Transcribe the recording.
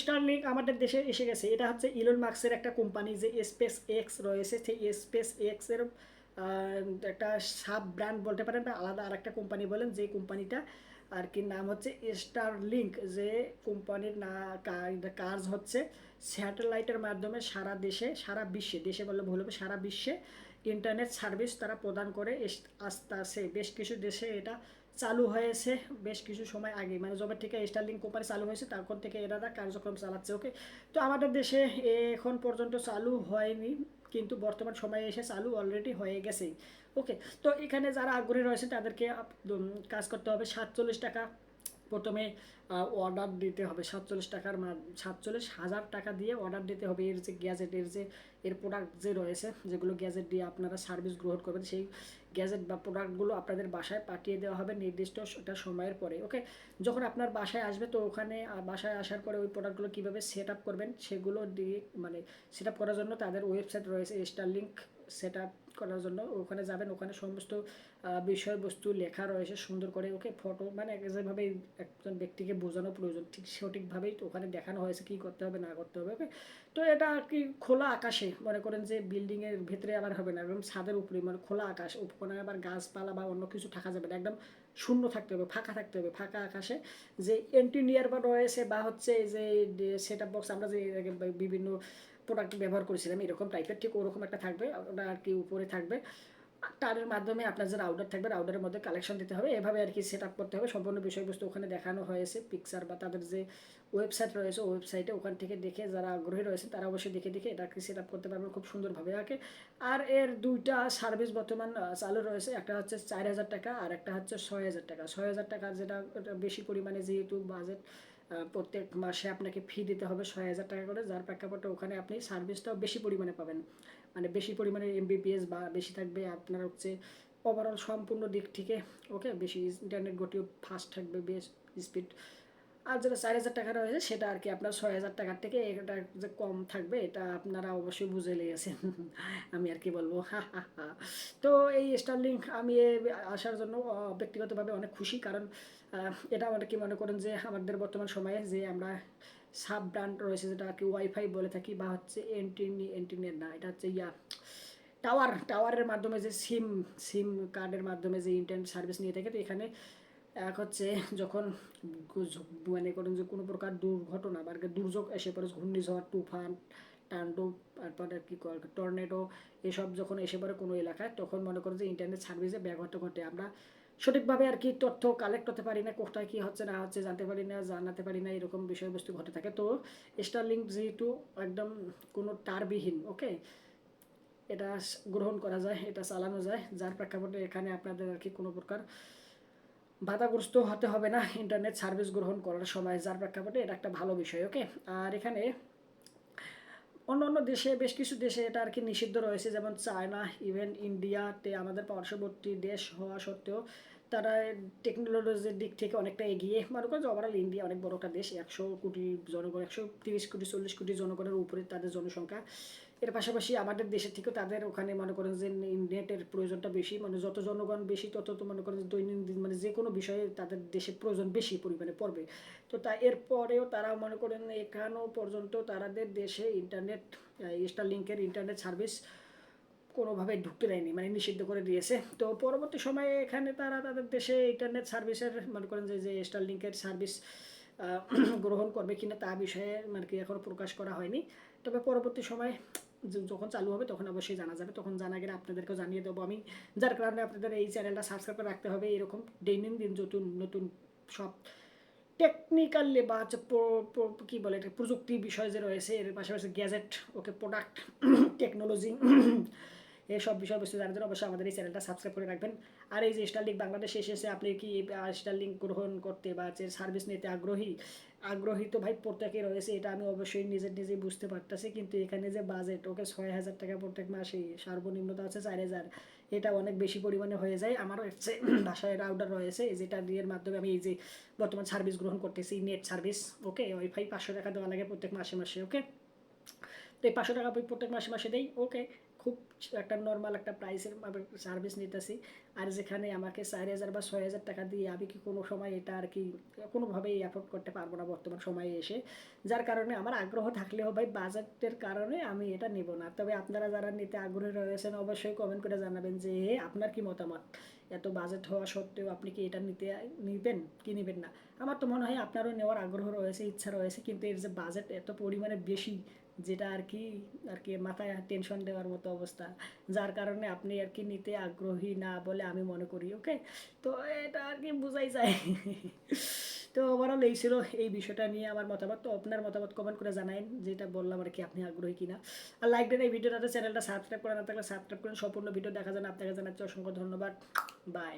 Starlink আমাদের দেশে এসে গেছে। এটা হচ্ছে ইলন মাস্কের একটা কোম্পানি, যে স্পেস এক্স রয়েছে, সেই স্পেস এক্সের একটা সাব ব্র্যান্ড বলতে পারেন বা আলাদা আরেকটা কোম্পানি বলেন, যে কোম্পানিটা আর কি নাম হচ্ছে স্টারলিংক। যে কোম্পানির না কাজ হচ্ছে স্যাটেলাইটের মাধ্যমে সারা দেশে, সারা বিশ্বে, দেশে বললে ভুল হবে, সারা বিশ্বে ইন্টারনেট সার্ভিস তারা প্রদান করে আস্তে আস্তে। বেশ কিছু দেশে এটা চালু হয়েছে বেশ কিছু সময় আগে, মানে যবে থেকে স্টারলিংক কোম্পানি চালু হয়েছে তখন থেকে এরা কার্যক্রম চালাচ্ছে। ওকে, তো আমাদের দেশে এখন পর্যন্ত চালু হয়নি, কিন্তু বর্তমান সময়ে এসে চালু অলরেডি হয়ে গেছেই। ওকে, তো এখানে যারা আগ্রহী রয়েছে তাদেরকে কাজ করতে হবে। 47 টাকা প্রথমে অর্ডার দিতে হবে। 47,000 টাকা দিয়ে অর্ডার দিতে হবে। এর যে গ্যাজেট, এর প্রোডাক্ট যে রয়েছে, যেগুলো গ্যাজেট দিয়ে আপনারা সার্ভিস গ্রহণ করবেন, সেই গ্যাজেট বা প্রোডাক্টগুলো আপনাদের বাসায় পাঠিয়ে দেওয়া হবে নির্দিষ্ট একটা সময়ের পরে। ওকে, যখন আপনার বাসায় আসবে, তো ওখানে বাসায় আসার পরে ওই প্রোডাক্টগুলো কীভাবে সেট আপ করবেন সেগুলো দিয়ে, মানে সেট আপ করার জন্য তাদের ওয়েবসাইট রয়েছে স্টারলিংক। সেট আপ করার জন্য ওখানে যাবেন, ওখানে সমস্ত বিষয়বস্তু লেখা রয়েছে সুন্দর করে। ওকে, ফটো মানে যেভাবে একজন ব্যক্তিকে বোঝানো প্রয়োজন ঠিক সঠিকভাবেই তো ওখানে দেখানো হয়েছে কী করতে হবে না করতে হবে। ওকে, তো এটা কি খোলা আকাশে, মনে করেন যে বিল্ডিংয়ের ভেতরে আবার হবে না, একদম ছাদের উপরে, মানে খোলা আকাশ, ওখানে আবার গাছপালা বা অন্য কিছু থাকা যাবে না, একদম শূন্য থাকতে হবে, ফাঁকা থাকতে হবে। ফাঁকা আকাশে যে এন্টিনিয়ার বা রয়েছে বা হচ্ছে এই যে সেট আপ বক্স আমরা যে বিভিন্ন প্রোডাক্ট ব্যবহার করেছিলাম এরকম টাইপের, ঠিক ওরকম একটা থাকবে, ওটা আর কি উপরে থাকবে। তারের মাধ্যমে আপনার যে রাউটার থাকবে, রাউটারের মধ্যে কালেকশন দিতে হবে, এভাবে আর কি সেট আপ করতে হবে। সম্পূর্ণ বিষয়বস্তু ওখানে দেখানো হয়েছে, পিকচার বা তাদের যে ওয়েবসাইট রয়েছে ওয়েবসাইটে, ওখান থেকে দেখে যারা আগ্রহী রয়েছে তারা অবশ্যই দেখে দেখে এটা সেট আপ করতে পারবেন খুব সুন্দরভাবে। আগে আর এর দুইটা সার্ভিস বর্তমান চালু রয়েছে, একটা হচ্ছে 4,000 টাকা আর একটা হচ্ছে 6,000 টাকা। 6,000 টাকা যেটা বেশি পরিমাণে, যেহেতু বাজেট প্রত্যেক মাসে আপনাকে ফি দিতে হবে 6,000 টাকা করে, যার প্রেক্ষাপটে ওখানে আপনি সার্ভিসটাও বেশি পরিমাণে পাবেন, মানে বেশি পরিমাণে এমবিপিএস বা বেশি থাকবে আপনার হচ্ছে ওভারঅল সম্পূর্ণ দিক থেকে। ওকে, বেশি ইন্টারনেট গতিও ফাস্ট থাকবে, বেশ স্পিড। আর যেটা 4,000 টাকা রয়েছে সেটা আর কি আপনার 6,000 টাকার থেকে এটা যে কম থাকবে, এটা আপনারা অবশ্যই বুঝে লেগেছেন। আমি আর কি বলবো। তো এই স্টারলিংক আমি আসার জন্য ব্যক্তিগতভাবে অনেক খুশি, কারণ এটা আমাদের কি মনে করেন যে আমাদের বর্তমান সময়ে যে আমরা সাব ব্র্যান্ড রয়েছে, যেটা আর কি ওয়াইফাই বলে থাকি বা হচ্ছে এন্টিনেট না, এটা হচ্ছে টাওয়ারের মাধ্যমে যে সিম কার্ডের মাধ্যমে যে ইন্টারনেট সার্ভিস নিয়ে থাকে। তো এখানে এক হচ্ছে যখন মনে করেন যে কোনো প্রকার দুর্ঘটনা বা দুর্যোগ এসে পড়ে, ঘূর্ণিঝড়, তুফান, তাণ্ডব, তারপরে কি টর্নেডো, এসব যখন এসে পড়ে কোনো এলাকায়, তখন মনে করেন যে ইন্টারনেট সার্ভিসে ব্যাঘাত ঘটে। আমরা সঠিকভাবে আর কি তথ্য কালেক্ট করতে পারি না, কোথায় কী হচ্ছে না হচ্ছে জানতে পারি না, জানাতে পারি না, এরকম বিষয়বস্তু ঘটে থাকে। তো স্টারলিংক যেহেতু একদম কোনো তারবিহীন, ওকে, এটা গ্রহণ করা যায়, এটা চালানো যায়, যার প্রেক্ষাপটে এখানে আপনাদের আর কি কোনো প্রকার বাধাগ্রস্ত হতে হবে না ইন্টারনেট সার্ভিস গ্রহণ করার সময়, যার প্রেক্ষাপটে এটা একটা ভালো বিষয়। ওকে, আর এখানে অন্য অন্য দেশে, বেশ কিছু দেশে এটা আর কি নিষিদ্ধ রয়েছে, যেমন চায়না, ইভেন ইন্ডিয়াতে, আমাদের পার্শ্ববর্তী দেশ হওয়া সত্ত্বেও তারা টেকনোলজির দিক থেকে অনেকটা এগিয়ে। মনে করেন যে ওভারঅল ইন্ডিয়া অনেক বড় একটা দেশ, 100 কোটি জনগণ, 130 কোটি 40 কোটি জনগণের উপরে তাদের জনসংখ্যা। এর পাশাপাশি আমাদের দেশের থেকেও তাদের ওখানে মনে করেন যে নেটের প্রয়োজনটা বেশি, মানে যত জনগণ বেশি তত তো মনে করেন দৈনন্দিন মানে যে কোনো বিষয়ে তাদের দেশের প্রয়োজন বেশি পরিমাণে পড়বে। তো তা এরপরেও তারা মনে করেন এখানেও পর্যন্ত তাদের দেশে ইন্টারনেট, স্টারলিংকের ইন্টারনেট সার্ভিস কোনোভাবে ঢুকতে দেয়নি, মানে নিষিদ্ধ করে দিয়েছে। তো পরবর্তী সময়ে এখানে তারা তাদের দেশে ইন্টারনেট সার্ভিসের মনে করেন যে স্টারলিংকের সার্ভিস গ্রহণ করবে কিনা তা বিষয়ে মানে কি এখনও প্রকাশ করা হয়নি। তবে পরবর্তী সময় যখন চালু হবে তখন অবশ্যই জানা যাবে, তখন জানা গেলে আপনাদেরকেও জানিয়ে দেবো আমি। যার কারণে আপনাদের এই চ্যানেলটা সাবস্ক্রাইব করে রাখতে হবে, এরকম দৈনন্দিন নতুন নতুন সব টেকনিক্যালি বা হচ্ছে কী বলে এটা, প্রযুক্তি বিষয় যে রয়েছে, এর পাশাপাশি গ্যাজেট, ওকে, প্রোডাক্ট, টেকনোলজি, এইসব বিষয়বস্তু জানার জন্য অবশ্যই আমাদের এই চ্যানেলটা সাবস্ক্রাইব করে রাখবেন। আর এই যে স্টারলিংক বাংলাদেশে এসেছে, আপনি কি স্টারলিংক গ্রহণ করতে বা যে সার্ভিস নিতে আগ্রহী তো ভাই প্রত্যেকেই রয়েছে, এটা আমি অবশ্যই নিজেই বুঝতে পারতেছি। কিন্তু এখানে যে বাজেট, ওকে, 6,000 টাকা প্রত্যেক মাসে, সর্বনিম্নতা হচ্ছে 4,000, এটা অনেক বেশি পরিমাণে হয়ে যায়। আমার হচ্ছে বাসায় রাউটার রয়েছে, যেটা এর মাধ্যমে আমি এই যে বর্তমান সার্ভিস গ্রহণ করতেছি, নেট সার্ভিস। ওকে, ওয়াইফাই 500 টাকা দেওয়া লাগে প্রত্যেক মাসে মাসে। ওকে, তো এই 500 টাকা আমি প্রত্যেক মাসে মাসে দেই। ওকে, খুব একটা নর্মাল একটা প্রাইসের আমি সার্ভিস নিতেছি। আর যেখানে আমাকে 4000 বা 6000 টাকা দিয়ে আমি কি কোনো সময় এটা আর কি কোনোভাবেই অ্যাফোর্ড করতে পারবো না বর্তমান সময়ে এসে। যার কারণে আমার আগ্রহ থাকলেও ভাই বাজেটের কারণে আমি এটা নেব না। তবে আপনারা যারা নিতে আগ্রহী রয়েছেন অবশ্যই কমেন্ট করে জানাবেন যে আপনার কি মতামত, এত বাজেট হওয়া সত্ত্বেও আপনি কি এটা নিবেন কি নিবেন না। আমার তো মনে হয় আপনারও নেওয়ার আগ্রহ রয়েছে, ইচ্ছা রয়েছে, কিন্তু এর যে বাজেট এত পরিমাণে বেশি, যেটা আর কি মাথায় টেনশন দেওয়ার মতো অবস্থা, যার কারণে আপনি আর কি নিতে আগ্রহী না বলে আমি মনে করি। ওকে, তো এটা আর কি বোঝাই যায়। তো ওভারঅল এই ছিল এই বিষয়টা নিয়ে আমার মতামত। তো আপনার মতামত কমেন্ট করে জানাইন, যেটা বললাম আর কি আপনি আগ্রহী কিনা। আর লাইক দেন এই ভিডিওটাতে, চ্যানেলটা সাবস্ক্রাইব করে না থাকলে সাবস্ক্রাইব করেন। সম্পূর্ণ ভিডিও দেখার জন্য আপনাকে জানাচ্ছি অসংখ্য ধন্যবাদ। বাই।